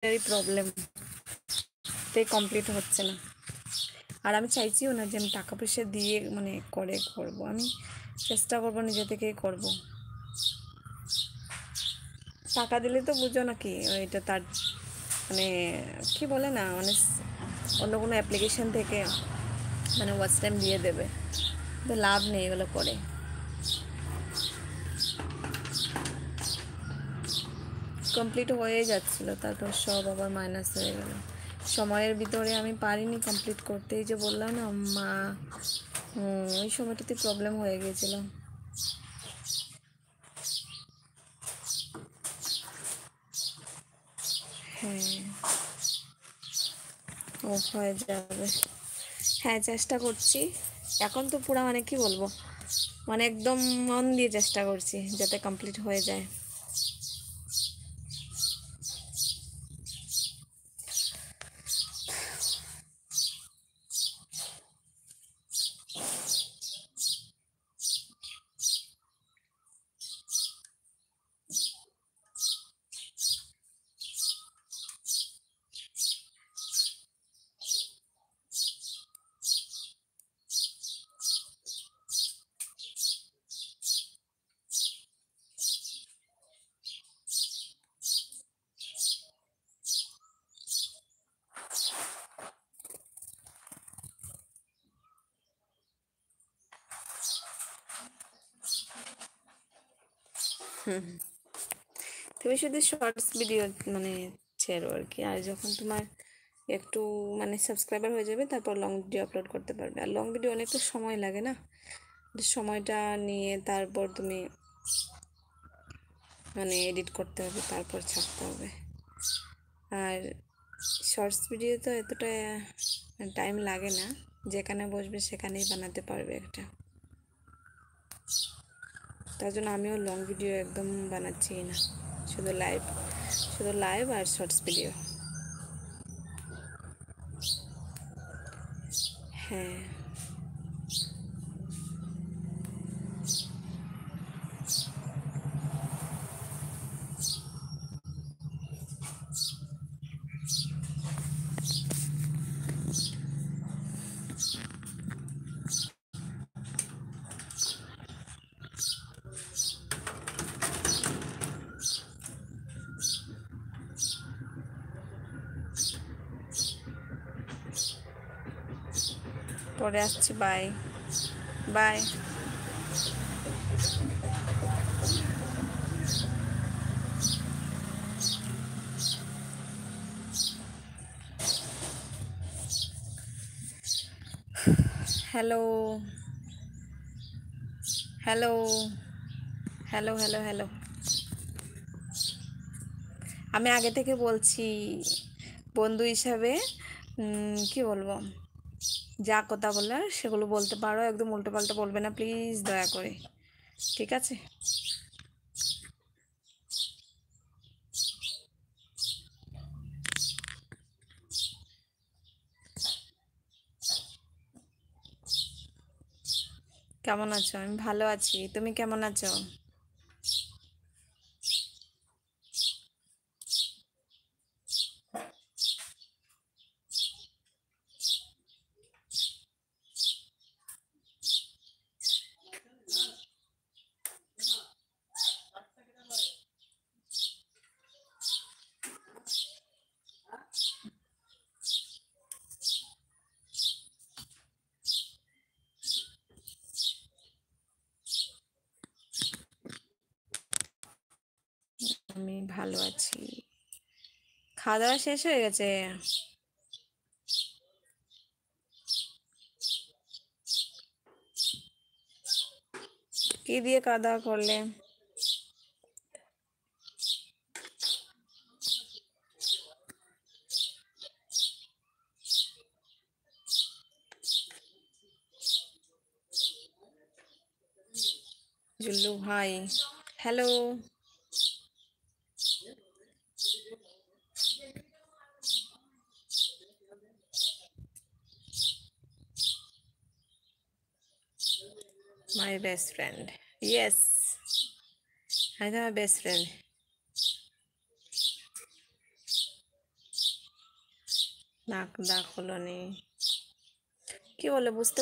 Problem, তাই complete হচ্ছে না। আর আমি চাইছিও না যে আমি টাকা পয়সা দিয়ে মানে করবো, আমি চেষ্টা করবো নিজে থেকেই করব। টাকা দিলে তো বুঝো না কি এটা তার মানে কি বলে না, মানে অন্য কোনো অ্যাপ্লিকেশন থেকে মানে ওয়াচ টাইম দিয়ে দেবে, তো লাভ নেই এগুলো করে। কমপ্লিট হয়ে যাচ্ছিলো, তারপর সব আবার মাইনাস হয়ে গেল। সময়ের ভিতরে আমি পারিনি কমপ্লিট করতে, এই যে বললাম না মা, ওই সময়টাতে প্রবলেম হয়ে গিয়েছিল। হ্যাঁ, ও হয়ে যাবে। হ্যাঁ, চেষ্টা করছি। এখন তো পুরা মানে কি বলবো, মানে একদম মন দিয়ে চেষ্টা করছি যাতে কমপ্লিট হয়ে যায়। তুমি শুধু শর্টস ভিডিও মানে ছেড়ো আর কি, আর যখন তোমার একটু মানে সাবস্ক্রাইবার হয়ে যাবে তারপর লং ভিডিও আপলোড করতে পারবে। আর লং ভিডিও অনেকটা সময় লাগে না, সময়টা নিয়ে তারপর তুমি মানে এডিট করতে হবে, তারপর ছাড়তে হবে। আর শর্টস ভিডিও তো এতটা টাইম লাগে না, যেখানে বসবে সেখানেই বানাতে পারবে একটা। তার জন্য আমিও লং ভিডিও একদম বানাচ্ছি না, শুধু লাইভ আর শর্টস ভিডিও। হ্যাঁ, পরে আসছি, bye bye. Hello hello hello hello hello, আমি আগে থেকে বলছি বন্ধু হিসাবে কি বলবো, যা কথা বলার সেগুলো বলতে পারো, একদম উল্টো পাল্টা বলবে না প্লিজ, দয়া করে, ঠিক আছে? কেমন আছো? আমি ভালো আছি, তুমি কেমন আছো? আমি ভালো আছি। খাওয়া দাওয়া শেষ হয়ে গেছে? কি দিয়ে খাওয়া দাওয়া করলে? জুল্লু ভাই, hello. My best friend, yes, আমি তোমার বেস্ট ফ্রেন্ড। নাক ডাক হলো নি, কি বলে বুঝতে